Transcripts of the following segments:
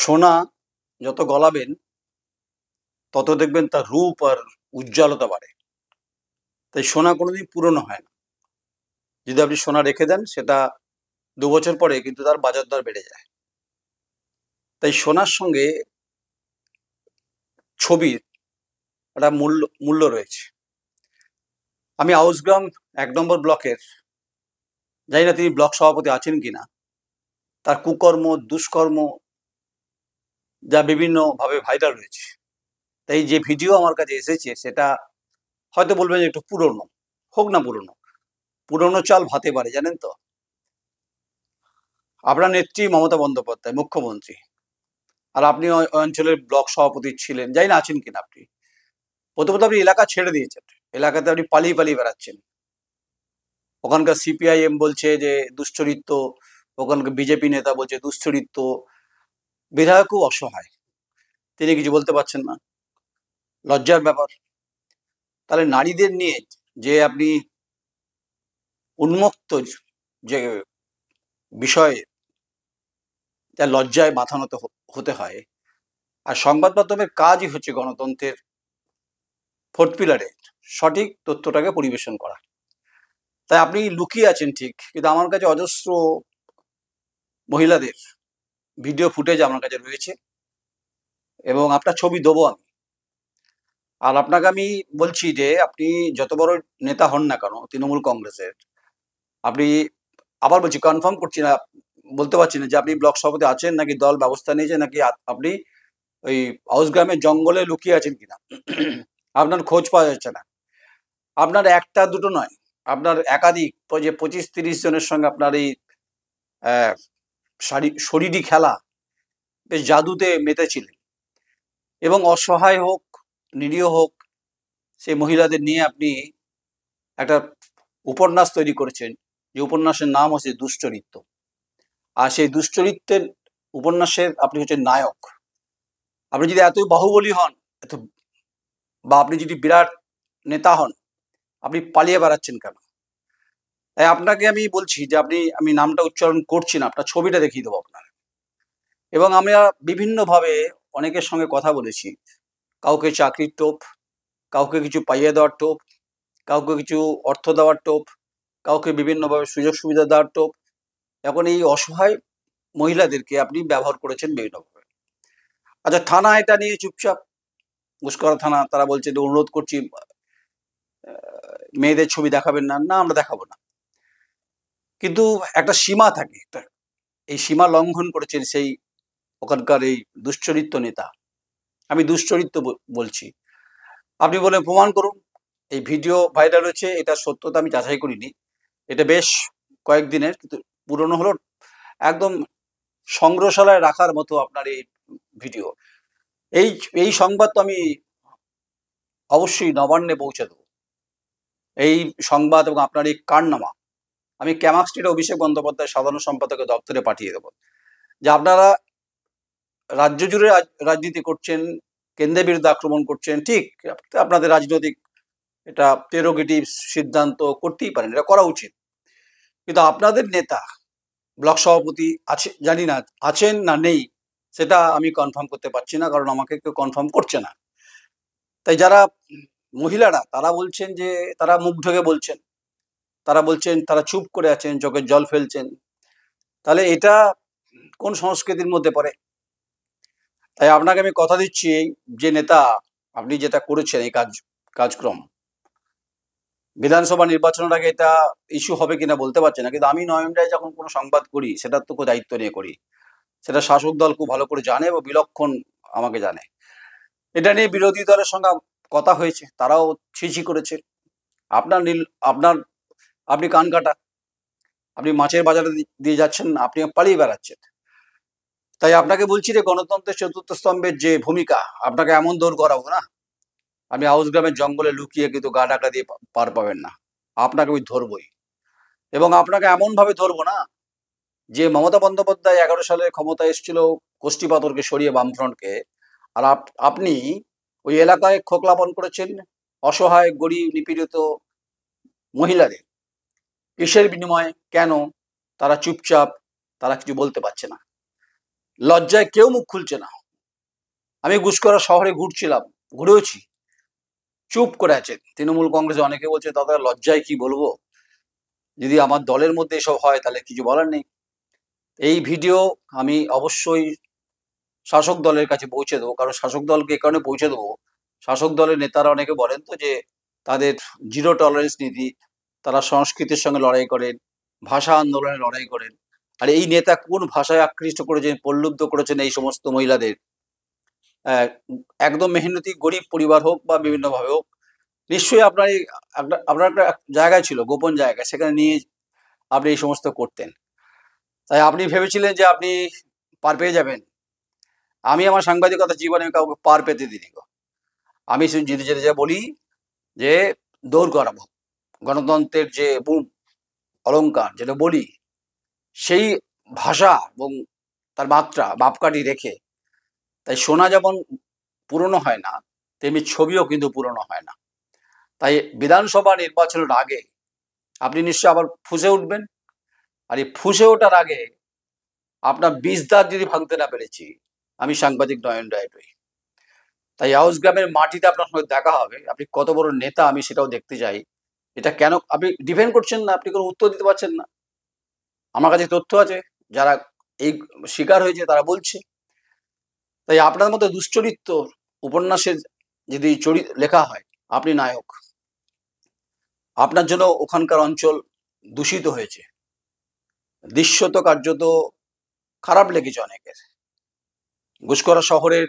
সোনা যত গলাবেন তত দেখবেন তার রূপ আর উজ্জ্বলতা বাড়ে। তাই সোনা কোনোদিন পুরনো হয় না। যদি আপনি সোনা রেখে দেন সেটা 2 বছর পরে কিন্তু তার বাজার দর বেড়ে যায়। তাই সোনার সঙ্গে ছবির একটা মূল্য রয়েছে। আমি আউসগ্রাম 1 নম্বর ব্লকের, জানি না তিনি ব্লক সভাপতি আছেন কিনা, তার কুকর্ম দুষ্কর্ম যা বিভিন্নভাবে ভাইরাল হয়েছে। তাই যে ভিডিও আমার কাছে এসেছে সেটা হয়তো বলবেন যে একটু পুরনো, হোক না পুরনো, পুরনো চাল ভাতে পারে, জানেন তো। আপনার নেত্রী মমতা বন্দ্যোপাধ্যায় মুখ্যমন্ত্রী, আর আপনি ওই অঞ্চলের ব্লক সভাপতি ছিলেন, জানি না আছেন কিনা আপনি। প্রথমত আপনি এলাকা ছেড়ে দিয়েছেন, এলাকাতে আপনি পালিয়ে পালিয়ে বেড়াচ্ছেন। ওখানকার সিপিআইএম বলছে যে দুশ্চরিত্র, ওখানকার বিজেপি নেতা বলছে দুশ্চরিত্র, বিধায়ক খুব অসহায়, তিনি কিছু বলতে পারছেন না, লজ্জার ব্যাপার। তাহলে নারীদের নিয়ে যে আপনি উন্মুক্ত যে বিষয়ে যা লজ্জায় মাথা নত হতে হয়। আর সংবাদ মাধ্যমের কাজই হচ্ছে গণতন্ত্রের 4th পিলারে সঠিক তথ্যটাকে পরিবেশন করা। তাই আপনি লুকিয়ে আছেন ঠিক, কিন্তু আমার কাছে অজস্র মহিলাদের ভিডিও ফুটেজ আমার কাছে রয়েছে এবং আপনার ছবি দেবো আমি। আর আপনাকে আমি বলছি যে আপনি যত বড় নেতা হন না কেন তৃণমূল কংগ্রেসের, আপনি, আবার বলছি কনফার্ম করছি না, বলতে পারছি না যে আপনি ব্লক সভাপতি আছেন নাকি দল ব্যবস্থা নিয়েছে নাকি আপনি ওই আউসগ্রামের জঙ্গলে লুকিয়ে আছেন কিনা। আপনার খোঁজ পাওয়া যাচ্ছে না। আপনার একটা দুটো নয়, আপনার একাধিক যে 25-30 জনের সঙ্গে আপনার এই শরীরী খেলা বেশ জাদুতে মেতেছিলেন এবং অসহায় হোক নিরীহ হোক সেই মহিলাদের নিয়ে আপনি একটা উপন্যাস তৈরি করেছেন, যে উপন্যাসের নাম হচ্ছে দুশ্চরিত্র। আর সেই দুশ্চরিত্রের উপন্যাসের আপনি হচ্ছেন নায়ক। আপনি যদি এতই বাহুবলী হন, এত, বা আপনি যদি বিরাট নেতা হন, আপনি পালিয়ে বেড়াচ্ছেন কেন? তাই আপনাকে আমি বলছি যে আমি নামটা উচ্চারণ করছি না, আপনার ছবিটা দেখিয়ে দেবো আপনার। এবং আমরা বিভিন্নভাবে অনেকের সঙ্গে কথা বলেছি, কাউকে চাকরির টোপ, কাউকে কিছু পাইয়ে দেওয়ার টোপ, কাউকে কিছু অর্থ দেওয়ার টোপ, কাউকে বিভিন্নভাবে সুযোগ সুবিধা দেওয়ার টোপ। এখন এই অসহায় মহিলাদেরকে আপনি ব্যবহার করেছেন বিভিন্নভাবে। আচ্ছা, থানা এটা নিয়ে চুপচাপ, ঘুষকরা থানা, তারা বলছে যে অনুরোধ করছি মেয়েদের ছবি দেখাবেন না, না আমরা দেখাবো না। কিন্তু একটা সীমা থাকে, এই সীমা লঙ্ঘন করেছেন সেই ওখানকার এই দুশ্চরিত্র নেতা। আমি দুশ্চরিত্র বলছি, আপনি বলে প্রমাণ করুন। এই ভিডিও ভাইরাল হয়েছে, এটা সত্যতা আমি যাচাই করিনি, এটা বেশ কয়েকদিনের, কিন্তু পুরনো হলো, একদম সংগ্রহশালায় রাখার মতো আপনার এই ভিডিও। এই সংবাদ তো আমি অবশ্যই নবান্নে পৌঁছে দেবো, এই সংবাদ এবং আপনার এই কারনামা আমি ক্যামাক স্ট্রিটে অভিষেক বন্দ্যোপাধ্যায় সাধারণ সম্পাদকের দপ্তরে পাঠিয়ে দেবো, যে আপনারা রাজ্য জুড়ে রাজনীতি করছেন, কেন্দ্রের বিরুদ্ধে আক্রমণ করছেন, ঠিক আপনাদের রাজনৈতিক এটা প্রেরোগেটিভ, সিদ্ধান্ত করতেই পারেন, এটা করা উচিত। কিন্তু আপনাদের নেতা ব্লক সভাপতি আছে, জানি না আছেন না নেই, সেটা আমি কনফার্ম করতে পারছি না, কারণ আমাকে কেউ কনফার্ম করছে না। তাই যারা মহিলারা তারা বলছেন যে তারা মুখ ঢেকে বলছেন, তারা বলছেন তারা চুপ করে আছেন, চোখের জল ফেলছেন। তাহলে এটা কোন সংস্কৃতির মধ্যে পড়ে? তাই আপনাকে আমি কথা দিচ্ছি, যে নেতা আপনি যেটা করেছেন এই কাজক্রম, বিধানসভা নির্বাচনের আগে এটা ইস্যু হবে কিনা বলতে পারছি না, কিন্তু আমি নভেম্বরে যখন কোনো সংবাদ করি সেটার তো দায়িত্ব নিয়ে করি, সেটা শাসক দল খুব ভালো করে জানে এবং বিলক্ষণ আমাকে জানে। এটা নিয়ে বিরোধী দলের সঙ্গে কথা হয়েছে, তারাও ছিছি করেছে। আপনার আপনি কান কাটা, আপনি মাছের বাজারে দিয়ে যাচ্ছেন, আপনি পালিয়ে বেড়াচ্ছেন। তাই আপনাকে বলছি যে গণতন্ত্রের চতুর্থ স্তম্ভের যে ভূমিকা, আপনাকে এমন দৌড় করাবো না, আপনি আউসগ্রামের জঙ্গলে লুকিয়ে কিন্তু গা ঢাকা দিয়ে পার পাবেন না। আপনাকে আমি ধরবই, এবং আপনাকে এমন ভাবে ধরবো না যে মমতা বন্দ্যোপাধ্যায় 11 সালে ক্ষমতা এসেছিল কোষ্ঠী পাথরকে সরিয়ে বামফ্রন্টকে, আর আপনি ওই এলাকায় খোকলাপন করেছেন অসহায় গরিব নিপীড়িত মহিলাদের। কিসের বিনিময়ে? কেন তারা চুপচাপ, তারা কিছু বলতে পারছে না? লজ্জায় কেউ মুখ খুলছে না। আমি গুসকরা শহরে ঘুরছিলাম, ঘুরেওছি, চুপ করে আছেন। তৃণমূল কংগ্রেসে অনেকে বলছে দাদা লজ্জায় কি বলবো, যদি আমার দলের মধ্যে এসব হয় তাহলে কিছু বলার নেই। এই ভিডিও আমি অবশ্যই শাসক দলের কাছে পৌঁছে দেবো, কারণ শাসক দলকে এ কারণে পৌঁছে দেবো, শাসক দলের নেতারা অনেকে বলেন তো যে তাদের জিরো টলারেন্স নীতি, তারা সংস্কৃতির সঙ্গে লড়াই করেন, ভাষা আন্দোলনে লড়াই করেন। আর এই নেতা কোন ভাষায় আকৃষ্ট করেছেন, প্রলুব্ধ করেছেন এই সমস্ত মহিলাদের, আহ, একদম মেহনতি গরিব পরিবার হোক বা বিভিন্নভাবে হোক, নিশ্চয়ই আপনার আপনার একটা জায়গায় ছিল, গোপন জায়গায়, সেখানে নিয়ে আপনি এই সমস্ত করতেন। তাই আপনি ভেবেছিলেন যে আপনি পার পেয়ে যাবেন। আমি আমার সাংবাদিকতা জীবনে কাউকে পার পেতে দিইনি গো। আমি শুধু যেতে যেতে যা বলি যে দৌড় করাবো, গণতন্ত্রের যে বুম অলংকার যেটা বলি, সেই ভাষা এবং তার মাত্রা মাপকাঠি রেখে, তাই সোনা যেমন পুরনো হয় না, তেমনি ছবিও কিন্তু পুরনো হয় না। তাই বিধানসভা নির্বাচনের আগে আপনি নিশ্চয়ই আবার ফুঁসে উঠবেন। আর এই ফুঁসে ওঠার আগে আপনার বিষ দাঁত যদি ভাঙতে না পেরেছি, আমি সাংবাদিক নয়ন রায় নই। তাই আউস গ্রামের মাটিতে আপনার সঙ্গে দেখা হবে, আপনি কত বড় নেতা আমি সেটাও দেখতে চাই। এটা কেন আপনি ডিফেন্ড করছেন না, আপনি কোনো উত্তর দিতে পারছেন না। আমার কাছে তথ্য আছে, যারা এই শিকার হয়েছে তারা বলছে। তাই আপনার মতো দুশ্চরিত্র উপন্যাসের যদি লেখা হয়, আপনি নায়ক। আপনার জন্য ওখানকার অঞ্চল দূষিত হয়েছে, দৃশ্যত কার্যত খারাপ লেগেছে অনেকের। গুসকরা শহরের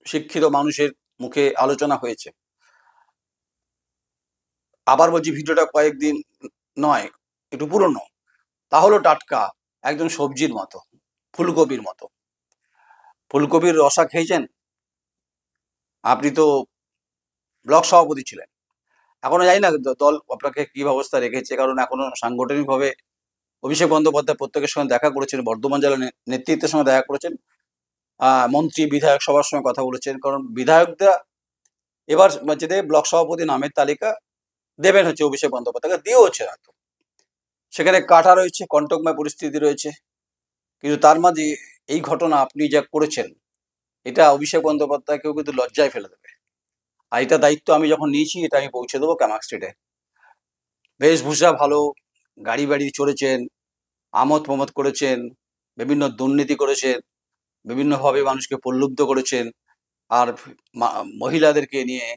শিক্ষিত মানুষের মুখে আলোচনা হয়েছে। আবার বলছি, ভিডিওটা কয়েকদিন নয়, একটু পুরনো, তাহলেও টাটকা, একদম সবজির মতো, ফুলকপির মতো। ফুলকপির রসা খেয়েছেন? আপনি তো ব্লক সভাপতি ছিলেন, এখনো জানি না দল আপনাকে কি ব্যবস্থা রেখেছে, কারণ এখনো সাংগঠনিকভাবে অভিষেক বন্দ্যোপাধ্যায় প্রত্যেকের সঙ্গে দেখা করেছেন, বর্ধমান জেলার নেতৃত্বের সঙ্গে দেখা করেছেন, মন্ত্রী বিধায়ক সবার সঙ্গে কথা বলেছেন। কারণ বিধায়করা এবার যেতে ব্লক সভাপতি নামের তালিকা দেবেন হচ্ছে অভিষেক বন্দ্যোপাধ্যায়কে, দিয়েও হচ্ছে না তো। সেখানে কাটা রয়েছে, কণ্টকময় পরিস্থিতি রয়েছে, কিন্তু তার মাঝে এই ঘটনা আপনি যা করেছেন, এটা অভিষেক বন্দ্যোপাধ্যায়কেও কিন্তু লজ্জায় ফেলে দেবে। আর এটা দায়িত্ব আমি যখন নিয়েছি, এটা আমি পৌঁছে দেবো ক্যামাক স্ট্রিটে। বেশভূষা ভালো, গাড়ি বাড়ি চড়েছেন, আমোদ প্রমোদ করেছেন, বিভিন্ন দুর্নীতি করেছেন, বিভিন্নভাবে মানুষকে প্রলুব্ধ করেছেন, আর মহিলাদেরকে নিয়ে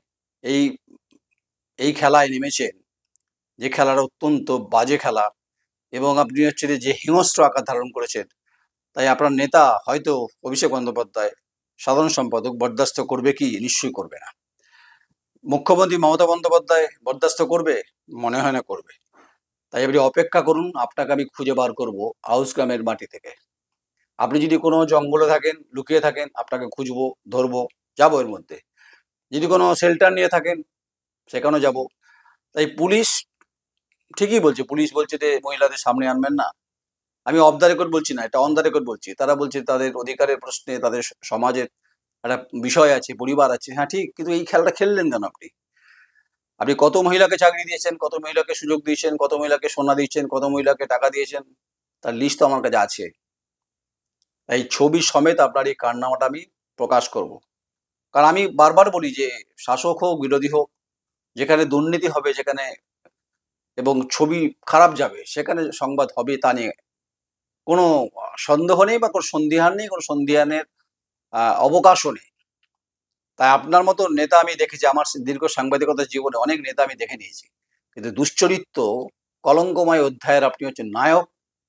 এই এই খেলায় নেমেছেন, যে খেলাটা অত্যন্ত বাজে খেলা, এবং আপনি হচ্ছে যে হিংস্র আকার ধারণ করেছেন। তাই আপনার নেতা হয়তো অভিষেক বন্দ্যোপাধ্যায়, সাধারণ সম্পাদক বরদাস্ত করবে কি? নিশ্চয়ই করবে না। মুখ্যমন্ত্রী মমতা বন্দ্যোপাধ্যায় বরদাস্ত করবে? মনে হয় না করবে। তাই আপনি অপেক্ষা করুন, আপনাকে আমি খুঁজে বার করব আউস গ্রামের মাটি থেকে। আপনি যদি কোনো জঙ্গলে থাকেন, লুকিয়ে থাকেন, আপনাকে খুঁজবো, ধরবো, যাবো এর মধ্যে। যদি কোনো শেল্টার নিয়ে থাকেন, সেখানেও যাব। তাই পুলিশ ঠিকই বলছে, পুলিশ বলছে যে মহিলাদের সামনে আনবেন না। আমি অফ দ্য রেকর্ড বলছি না, এটা অন দ্য রেকর্ড বলছি। তারা বলছে তাদের অধিকারের প্রশ্নে, তাদের সমাজের একটা বিষয় আছে, পরিবার আছে। হ্যাঁ ঠিক, কিন্তু এই খেলাটা খেললেন কেন আপনি? আপনি কত মহিলাকে চাকরি দিয়েছেন, কত মহিলাকে সুযোগ দিয়েছেন, কত মহিলাকে সোনা দিয়েছেন, কত মহিলাকে টাকা দিয়েছেন, তার লিস্ট তো আমার কাছে আছে। এই ছবি সমেত আপনার এই কারনামাটা আমি প্রকাশ করব। কারণ আমি বারবার বলি যে শাসক হোক বিরোধী হোক, যেখানে দুর্নীতি হবে, যেখানে এবং ছবি খারাপ যাবে, সেখানে সংবাদ হবে, তা নিয়ে কোনো সন্দেহ নেই বা কোনো সন্দিহান নেই, কোনো সন্দিহানের অবকাশও নেই। তাই আপনার মতো নেতা আমি দেখেছি, আমার দীর্ঘ সাংবাদিকতার জীবনে অনেক নেতা আমি দেখে নিয়েছি, কিন্তু দুশ্চরিত্র কলঙ্কময় অধ্যায়ের আপনি হচ্ছেন নায়ক।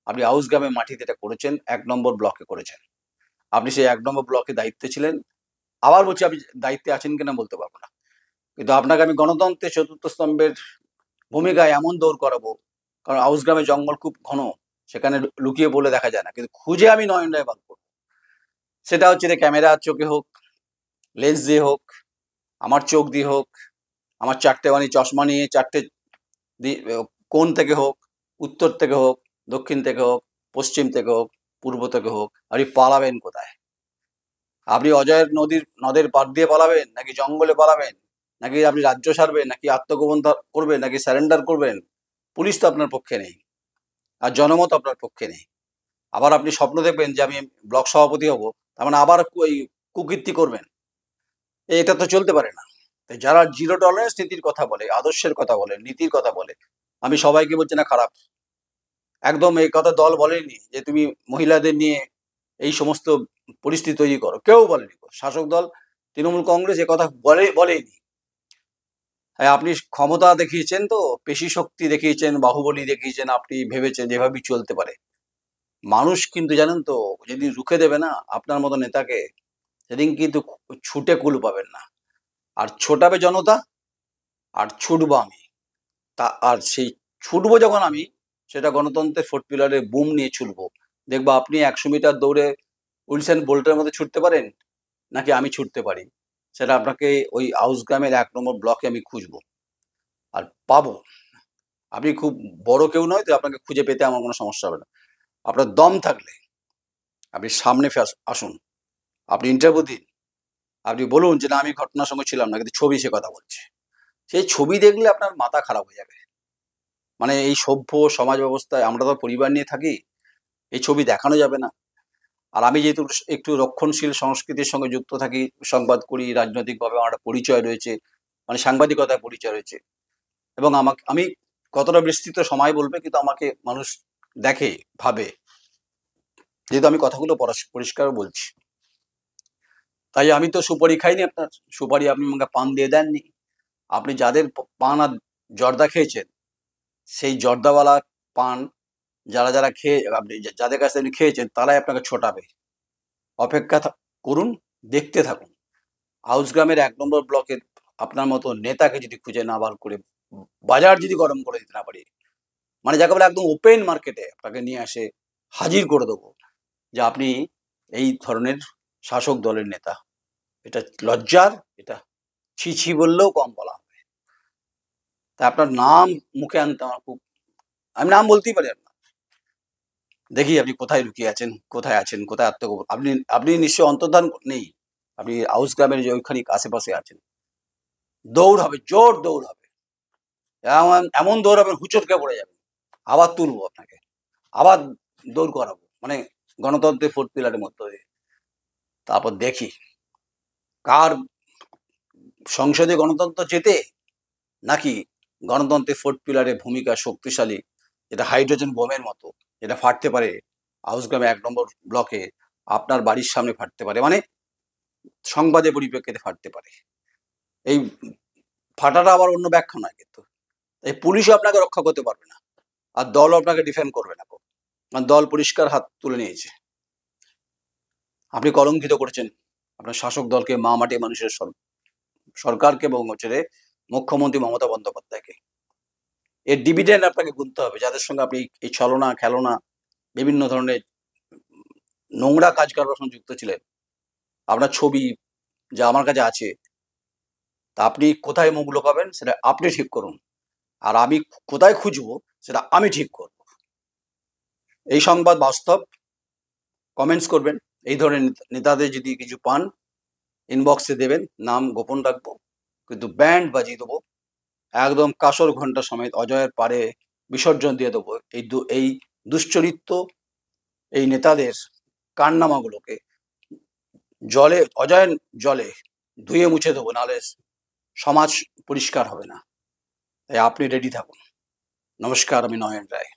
আপনি আউস গ্রামের মাটিতে এটা করেছেন, 1 নম্বর ব্লকে করেছেন। আপনি সেই 1 নম্বর ব্লকে দায়িত্বে ছিলেন। আবার বলছি, আপনি দায়িত্বে আছেন কিনা বলতে পারবো না, কিন্তু আপনাকে আমি গণতন্ত্রের চতুর্থ স্তম্ভের ভূমিকায় এমন দৌড় করাবো, কারণ আউস গ্রামে জঙ্গল খুব ঘন, সেখানে লুকিয়ে বলে দেখা যায় না, কিন্তু খুঁজে আমি নয়ন রায় বার করবো। সেটা হচ্ছে যে ক্যামেরার চোখে হোক, লেন্স দিয়ে হোক, আমার চোখ দিয়ে হোক, আমার 4টে চশমা নিয়ে 4টে কোণ থেকে হোক, উত্তর থেকে হোক, দক্ষিণ থেকে হোক, পশ্চিম থেকে হোক, পূর্ব থেকে হোক। আপনি পালাবেন কোথায়? আপনি অজয়ের নদের পাড় দিয়ে পালাবেন, নাকি জঙ্গলে পালাবেন, নাকি আপনি রাজ্য ছাড়বেন, নাকি আত্মগোপন করবেন, নাকি স্যারেন্ডার করবেন? পুলিশ তো আপনার পক্ষে নেই, আর জনমত আপনার পক্ষে নেই। আবার আপনি স্বপ্ন দেখবেন যে আমি ব্লক সভাপতি হব, তার মানে আবার ওই কুকীর্তি করবেন, এটা তো চলতে পারে না। তাই যারা জিরো টলারেন্স নীতির কথা বলে, আদর্শের কথা বলে, নীতির কথা বলে, আমি সবাইকে বলছি না খারাপ, একদম এই কথা দল বলেনি যে তুমি মহিলাদের নিয়ে এই সমস্ত পরিস্থিতি তৈরি করো, কেউ বলেনি। শাসক দল তৃণমূল কংগ্রেস এ কথা বলেনি। হ্যাঁ, আপনি ক্ষমতা দেখিয়েছেন, তো পেশি শক্তি দেখিয়েছেন, বাহুবলী দেখিয়েছেন, আপনি ভেবেছেন যেভাবেই চলতে পারে। মানুষ কিন্তু জানেন তো, যেদিন রুখে দেবে না আপনার মতো নেতাকে, সেদিন কিন্তু ছুটে কুল পাবেন না। আর ছোটাবে জনতা, আর ছুটবো আমি। আর সেই ছুটবো যখন আমি, সেটা গণতন্ত্রের 4th পিলারে বুম নিয়ে ছুটবো। দেখবো আপনি 100 মিটার দৌড়ে উইলসন বোল্টের মধ্যে ছুটতে পারেন, নাকি আমি ছুটতে পারি, সেটা আপনাকে ওই আউসগ্রামের 1 নম্বর ব্লকে আমি খুঁজবো আর পাবো। আপনি খুব বড় কেউ নয়, তো আপনাকে খুঁজে পেতে আমার কোনো সমস্যা হবে না। আপনার দম থাকলে আপনি সামনে আসুন, আপনি ইন্টারভিউ দিন, আপনি বলুন যে না আমি ঘটনার সঙ্গে ছিলাম না, কিন্তু ছবি সে কথা বলছে। সেই ছবি দেখলে আপনার মাথা খারাপ হয়ে যাবে। মানে এই সভ্য সমাজ ব্যবস্থায় আমরা তো পরিবার নিয়ে থাকি, এই ছবি দেখানো যাবে না। আর আমি যেহেতু একটু রক্ষণশীল সংস্কৃতির সঙ্গে যুক্ত থাকি, সংবাদ করি, রাজনৈতিকভাবে আমার একটা পরিচয় রয়েছে, মানে সাংবাদিকতার পরিচয় রয়েছে, এবং আমি কতটা বিস্তৃত সময় বলবে, কিন্তু আমাকে মানুষ দেখে, ভাবে, যেহেতু আমি কথাগুলো পরিষ্কার বলছি। তাই আমি তো সুপারি খাইনি আপনার, সুপারি আপনি আমাকে পান দিয়ে দেননি। আপনি যাদের পান আর জর্দা খেয়েছেন, সেই জর্দাওয়ালা পান যারা খেয়ে, আপনি যাদের কাছে আপনি খেয়েছেন, তারাই আপনাকে ছোটাবে। অপেক্ষা করুন, দেখতে থাকুন। আউসগ্রামের 1 নম্বর ব্লকের আপনার মতো নেতাকে যদি খুঁজে না বার করে, বাজার যদি গরম করে দিতে না পারি, মানে যাকে বলে একদম ওপেন মার্কেটে আপনাকে নিয়ে আসে হাজির করে দেবো যে আপনি এই ধরনের শাসক দলের নেতা। এটা লজ্জার, এটা ছি বললেও কম বলা হবে। তা আপনার নাম মুখে আনতে আমার খুব, আমি নাম বলতেই পারি আপনার। দেখি আপনি কোথায় লুকিয়ে আছেন, কোথায় আছেন, কোথায় আত্মগোপন। আপনি নিশ্চয়ই অন্তর্ধান নেই, আপনি আউসগ্রামের যে ওইখানে আশেপাশে আছেন। দৌড় হবে, জোর দৌড় হবে, এমন দৌড় হবে হুচটকে পড়ে যাবে। আবার তুলবো আপনাকে, আবার দৌড় করাবো, মানে গণতন্ত্রের 4th পিলারের মধ্যে দিয়ে। তারপর দেখি কার সংসদে গণতন্ত্র জেতে, নাকি গণতন্ত্রের 4th পিলারের ভূমিকা শক্তিশালী, এটা হাইড্রোজেন বোমের মতো, এটা ফাটতে পারে আউসগ্রামে 1 নম্বর ব্লকে, আপনার বাড়ির সামনে ফাটতে পারে, মানে সংবাদের পরিপ্রেক্ষিতে ফাটতে পারে। এই ফাটাটা আবার অন্য ব্যাখ্যা নয়, কিন্তু এই পুলিশও আপনাকে রক্ষা করতে পারবে না, আর দলও আপনাকে ডিফেন্ড করবে না, কারণ দল পরিষ্কার হাত তুলে নিয়েছে। আপনি কলঙ্কিত করেছেন আপনার শাসক দলকে, মা মাটি মানুষের সরকারকে, এবং মুখ্যমন্ত্রী মমতা বন্দ্যোপাধ্যায়কে। এর ডিভিডেন্ড আপনাকে গুনতে হবে, যাদের সঙ্গে আপনি এই ছলনা খেলনা বিভিন্ন ধরনের নোংরা কাজ কারবার সঙ্গে যুক্ত ছিলেন। আপনার ছবি যা আমার কাছে আছে, তা আপনি কোথায় মুখ লুকাবেন সেটা আপনি ঠিক করুন, আর আমি কোথায় খুঁজবো সেটা আমি ঠিক করব। এই সংবাদ বাস্তব, কমেন্টস করবেন। এই ধরনের নেতাদের যদি কিছু পান, ইনবক্সে দেবেন, নাম গোপন রাখবো, কিন্তু ব্যান্ড বাজিয়ে দেবো, একদম কাসর ঘন্টা সমেত অজয়ের পারে বিসর্জন দিয়ে দেবো এই দুশ্চরিত্র, এই নেতাদের কান্নামাগুলোকে অজয়ের জলে ধুয়ে মুছে দেবো, নাহলে সমাজ পরিষ্কার হবে না। তাই আপনি রেডি থাকুন। নমস্কার, আমি নয়ন রায়।